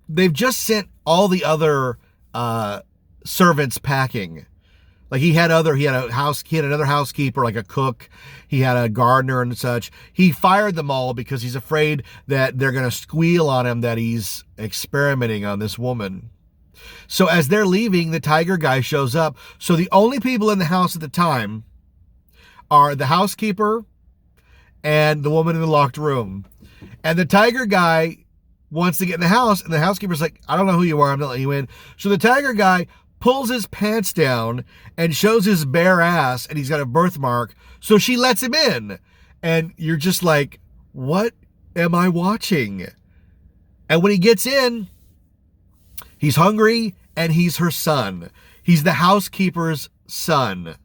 they've just sent all the other servants packing. Like he had another housekeeper, like a cook. He had a gardener and such. He fired them all because he's afraid that they're going to squeal on him that he's experimenting on this woman. So as they're leaving, the tiger guy shows up. So the only people in the house at the time are the housekeeper and the woman in the locked room. And the tiger guy wants to get in the house, and the housekeeper's like, I don't know who you are, I'm not letting you in. So the tiger guy pulls his pants down and shows his bare ass, and he's got a birthmark, so she lets him in. And you're just like, what am I watching? And when he gets in, He's hungry, and he's her son. He's the housekeeper's son.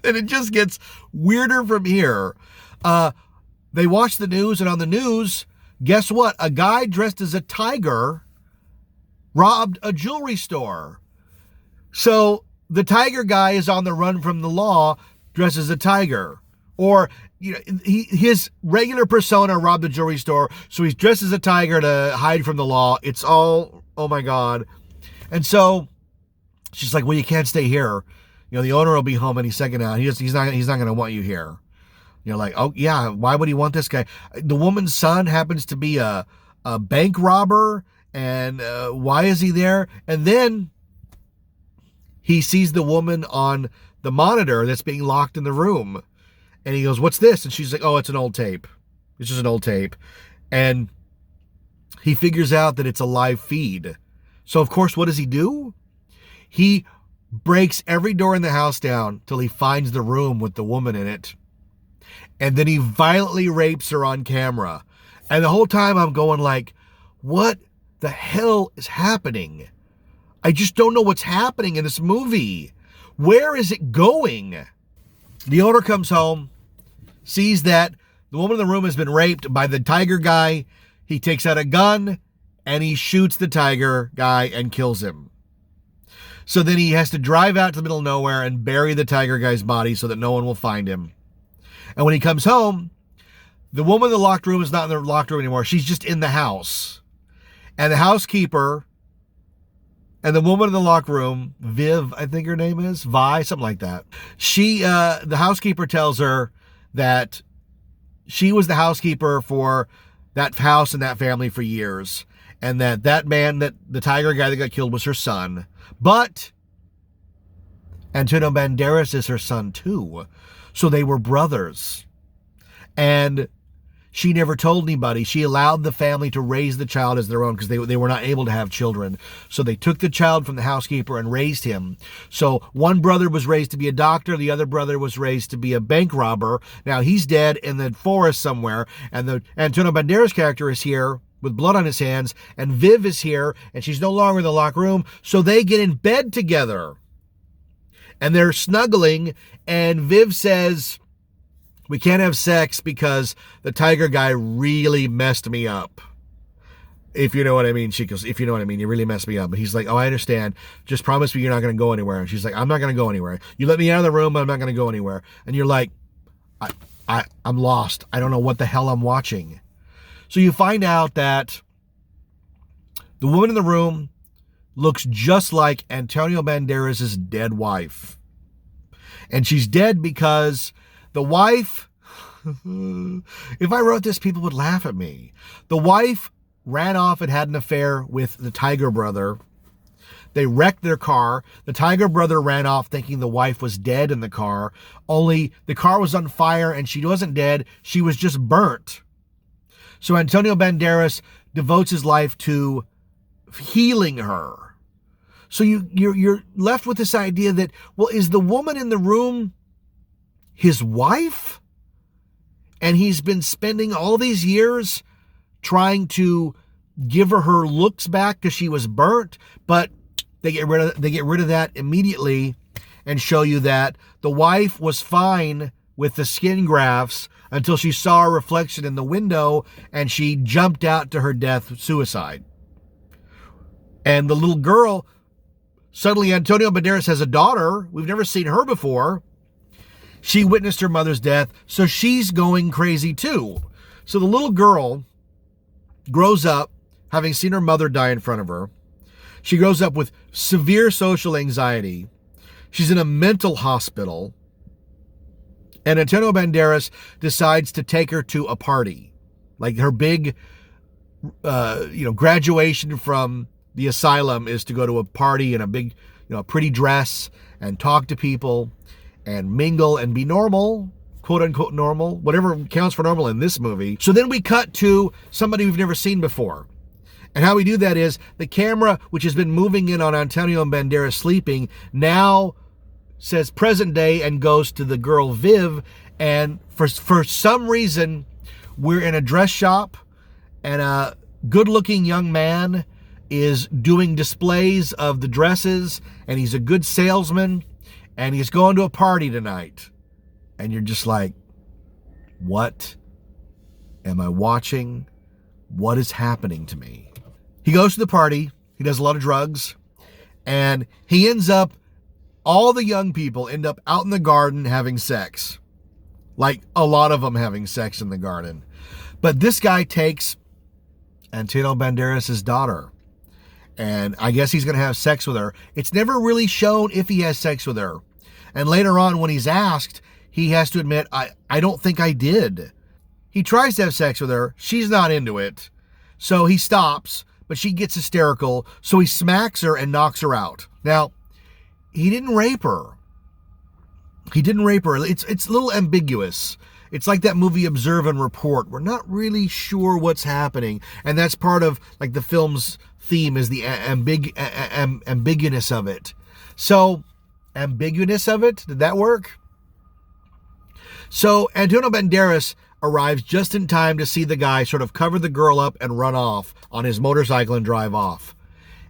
And it just gets weirder from here. They watch the news, and on the news, guess what? A guy dressed as a tiger robbed a jewelry store. So the tiger guy is on the run from the law, dressed as a tiger. Or, his regular persona robbed the jewelry store, so he's dressed as a tiger to hide from the law. It's all, oh my God. And so she's like, well, you can't stay here. The owner will be home any second now. He's not going to want you here. You're like, oh yeah, why would he want this guy? The woman's son happens to be a bank robber, and why is he there? And then he sees the woman on the monitor that's being locked in the room. And he goes, what's this? And she's like, oh, it's an old tape. It's just an old tape. And he figures out that it's a live feed. So, of course, what does he do? He breaks every door in the house down till he finds the room with the woman in it. And then he violently rapes her on camera. And the whole time I'm going like, what the hell is happening? I just don't know what's happening in this movie. Where is it going? The owner comes home, sees that the woman in the room has been raped by the tiger guy. He takes out a gun and he shoots the tiger guy and kills him. So then he has to drive out to the middle of nowhere and bury the tiger guy's body so that no one will find him. And when he comes home, the woman in the locked room is not in the locked room anymore. She's just in the house. And the housekeeper and the woman in the locked room, Viv, I think her name is, Vi, something like that. The housekeeper tells her that she was the housekeeper for that house and that family for years. And that man, that the tiger guy that got killed was her son. But Antonio Banderas is her son too. So they were brothers. And she never told anybody. She allowed the family to raise the child as their own because they were not able to have children. So they took the child from the housekeeper and raised him. So one brother was raised to be a doctor. The other brother was raised to be a bank robber. Now he's dead in the forest somewhere. And the Antonio Banderas character is here with blood on his hands. And Viv is here and she's no longer in the locked room. So they get in bed together. And they're snuggling. And Viv says, we can't have sex because the tiger guy really messed me up. If you know what I mean. She goes, if you know what I mean, you really messed me up. But he's like, oh, I understand. Just promise me you're not going to go anywhere. And she's like, I'm not going to go anywhere. You let me out of the room, but I'm not going to go anywhere. And you're like, I'm lost. I don't know what the hell I'm watching. So you find out that the woman in the room looks just like Antonio Banderas' dead wife. And she's dead because the wife, if I wrote this, people would laugh at me. The wife ran off and had an affair with the tiger brother. They wrecked their car. The tiger brother ran off thinking the wife was dead in the car. Only the car was on fire and she wasn't dead. She was just burnt. So Antonio Banderas devotes his life to healing her. So you're left with this idea that, well, is the woman in the room his wife? And he's been spending all these years trying to give her looks back because she was burnt, but they get rid of that immediately and show you that the wife was fine with the skin grafts until she saw a reflection in the window and she jumped out to her death, suicide. And the little girl, suddenly Antonio Banderas has a daughter. We've never seen her before. She witnessed her mother's death, so she's going crazy too. So the little girl grows up having seen her mother die in front of her. She grows up with severe social anxiety. She's in a mental hospital. And Antonio Banderas decides to take her to a party. Like her big, graduation from the asylum is to go to a party in a big, pretty dress and talk to people and mingle and be normal, quote unquote normal, whatever counts for normal in this movie. So then we cut to somebody we've never seen before. And how we do that is the camera, which has been moving in on Antonio Banderas sleeping, now says present day and goes to the girl Viv. And for some reason, we're in a dress shop and a good-looking young man is doing displays of the dresses, and he's a good salesman, and he's going to a party tonight. And you're just like, what am I watching? What is happening to me? He goes to the party. He does a lot of drugs. And he ends up, all the young people end up out in the garden having sex. Like a lot of them having sex in the garden. But this guy takes Antonio Banderas' daughter. And I guess he's going to have sex with her. It's never really shown if he has sex with her. And later on, when he's asked, he has to admit, I don't think I did. He tries to have sex with her. She's not into it. So he stops, but she gets hysterical. So he smacks her and knocks her out. Now, he didn't rape her. He didn't rape her. It's a little ambiguous. It's like that movie Observe and Report. We're not really sure what's happening. And that's part of like the film's theme, is the ambiguousness of it. So, ambiguousness of it? Did that work? So Antonio Banderas arrives just in time to see the guy sort of cover the girl up and run off on his motorcycle and drive off.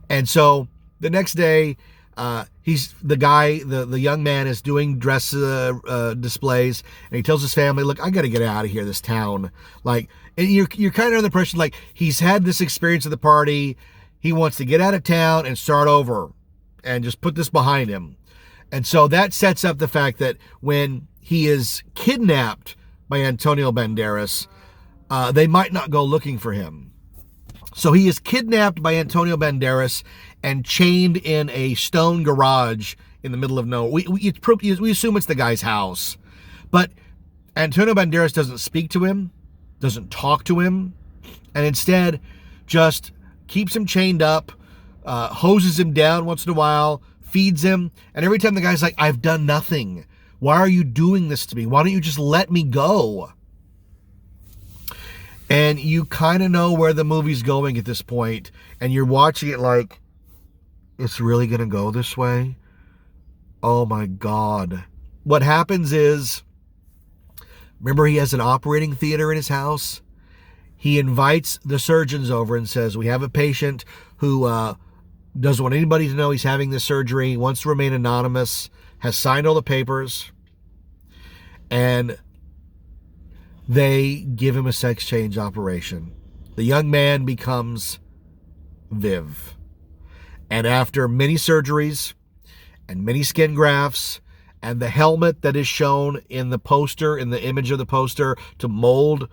And so the next day, the young man is doing dress displays, and he tells his family, look, I got to get out of here, this town. Like, and you're kind of under the impression, like, he's had this experience at the party. He wants to get out of town and start over and just put this behind him. And so that sets up the fact that when he is kidnapped by Antonio Banderas, they might not go looking for him. So he is kidnapped by Antonio Banderas and chained in a stone garage in the middle of nowhere. We assume it's the guy's house. But Antonio Banderas doesn't speak to him, doesn't talk to him, and instead just keeps him chained up, hoses him down once in a while, feeds him, and every time the guy's like, I've done nothing. Why are you doing this to me? Why don't you just let me go? And you kind of know where the movie's going at this point, and you're watching it like, it's really going to go this way? Oh my God. What happens is, remember he has an operating theater in his house? He invites the surgeons over and says, we have a patient who doesn't want anybody to know he's having this surgery, wants to remain anonymous, has signed all the papers, and they give him a sex change operation. The young man becomes Viv. And after many surgeries and many skin grafts and the helmet that is shown in the poster, in the image of the poster, to mold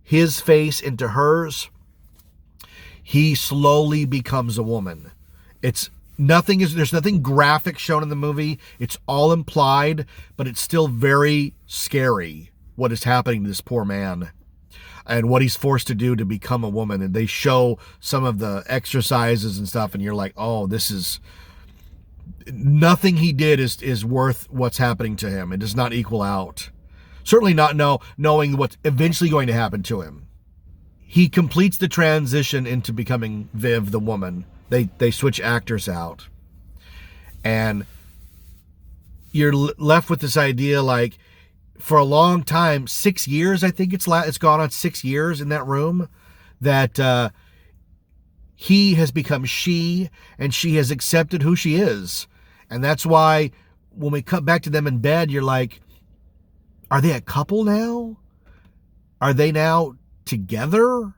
his face into hers, he slowly becomes a woman. There's nothing graphic shown in the movie. It's all implied, but it's still very scary what is happening to this poor man and what he's forced to do to become a woman. And they show some of the exercises and stuff, and you're like, oh, this is... Nothing he did is worth what's happening to him. It does not equal out. Certainly not knowing what's eventually going to happen to him. He completes the transition into becoming Viv, the woman. They switch actors out. And you're left with this idea, like, for a long time, 6 years, I think it's gone on 6 years in that room, that he has become she, and she has accepted who she is. And that's why when we cut back to them in bed, you're like, are they a couple now? Are they now together?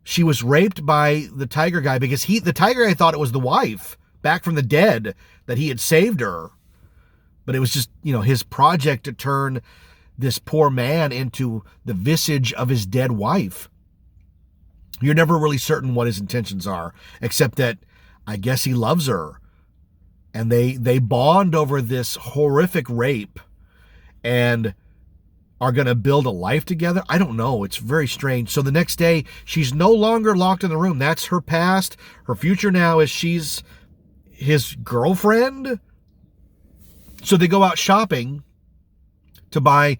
She was raped by the tiger guy because the tiger guy thought it was the wife back from the dead, that he had saved her. But it was just, his project to turn this poor man into the visage of his dead wife. You're never really certain what his intentions are, except that I guess he loves her. And they bond over this horrific rape and are going to build a life together. I don't know. It's very strange. So the next day, she's no longer locked in the room. That's her past. Her future now is she's his girlfriend. So they go out shopping to buy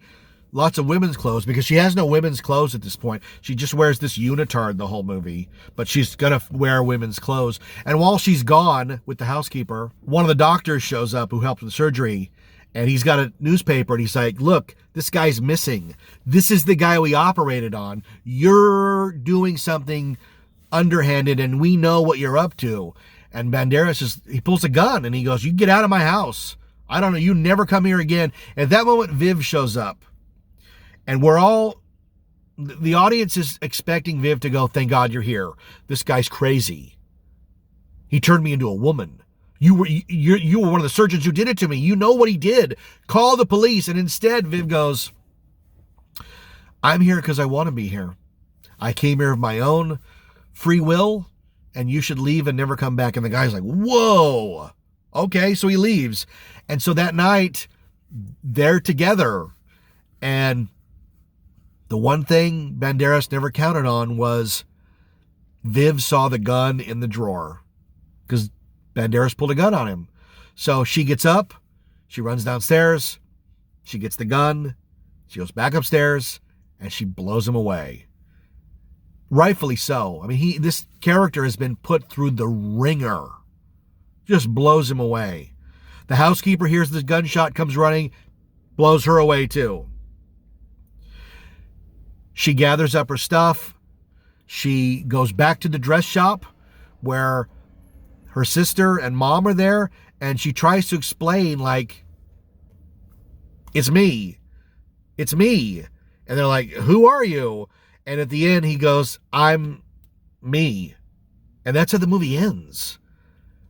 lots of women's clothes because she has no women's clothes at this point. She just wears this unitard the whole movie, but she's going to wear women's clothes. And while she's gone with the housekeeper, one of the doctors shows up who helped with the surgery, and he's got a newspaper, and he's like, look, this guy's missing. This is the guy we operated on. You're doing something underhanded, and we know what you're up to. And Banderas he pulls a gun and he goes, you get out of my house. I don't know. You never come here again. At that moment, Viv shows up. And the audience is expecting Viv to go, thank God you're here. This guy's crazy. He turned me into a woman. You were one of the surgeons who did it to me. You know what he did. Call the police. And instead, Viv goes, I'm here because I want to be here. I came here of my own free will, and you should leave and never come back. And the guy's like, whoa. Okay, so he leaves. And so that night, they're together. And the one thing Banderas never counted on was Viv saw the gun in the drawer, because Banderas pulled a gun on him. So she gets up, she runs downstairs, she gets the gun, she goes back upstairs, and she blows him away. Rightfully so. I mean, this character has been put through the ringer. Just blows him away. The housekeeper hears the gunshot, comes running, blows her away too. She gathers up her stuff. She goes back to the dress shop where her sister and mom are there, and she tries to explain, like, it's me. It's me. And they're like, who are you? And at the end, he goes, I'm me. And that's how the movie ends.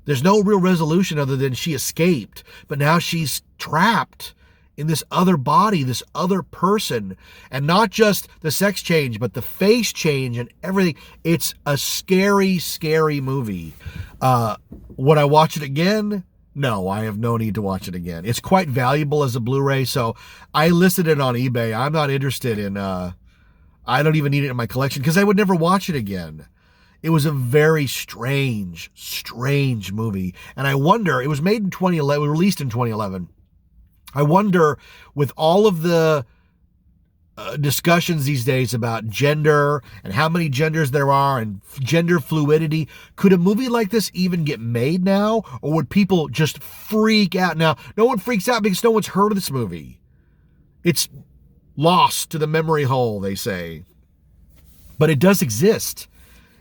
There's no real resolution other than she escaped, but now she's trapped in this other body, this other person. And not just the sex change, but the face change and everything. It's a scary, scary movie. Would I watch it again? No, I have no need to watch it again. It's quite valuable as a Blu-ray, so I listed it on eBay. I'm not interested in, I don't even need it in my collection because I would never watch it again. It was a very strange, strange movie. And I wonder, it was made in 2011, released in 2011. I wonder, with all of the discussions these days about gender and how many genders there are and gender fluidity, could a movie like this even get made now? Or would people just freak out? Now, no one freaks out because no one's heard of this movie. It's lost to the memory hole, they say. But it does exist.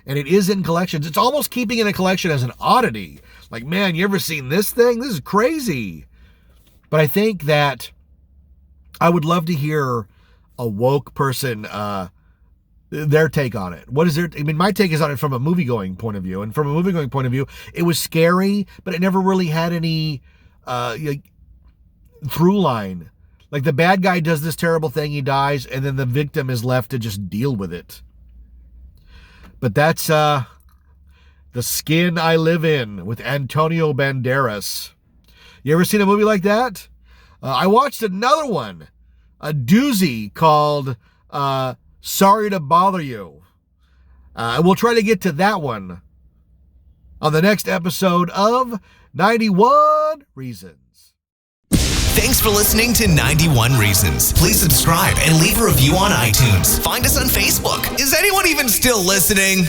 And it is in collections. It's almost keeping in a collection as an oddity. Like, man, you ever seen this thing? This is crazy. But I think that I would love to hear a woke person, their take on it. What is their, I mean, my take is on it from a movie-going point of view. And from a movie-going point of view, it was scary, but it never really had any through line. Like, the bad guy does this terrible thing, he dies, and then the victim is left to just deal with it. But that's The Skin I Live In with Antonio Banderas. You ever seen a movie like that? I watched another one, a doozy called Sorry to Bother You. We'll try to get to that one on the next episode of 91 Reasons. Thanks for listening to 91 Reasons. Please subscribe and leave a review on iTunes. Find us on Facebook. Is anyone even still listening?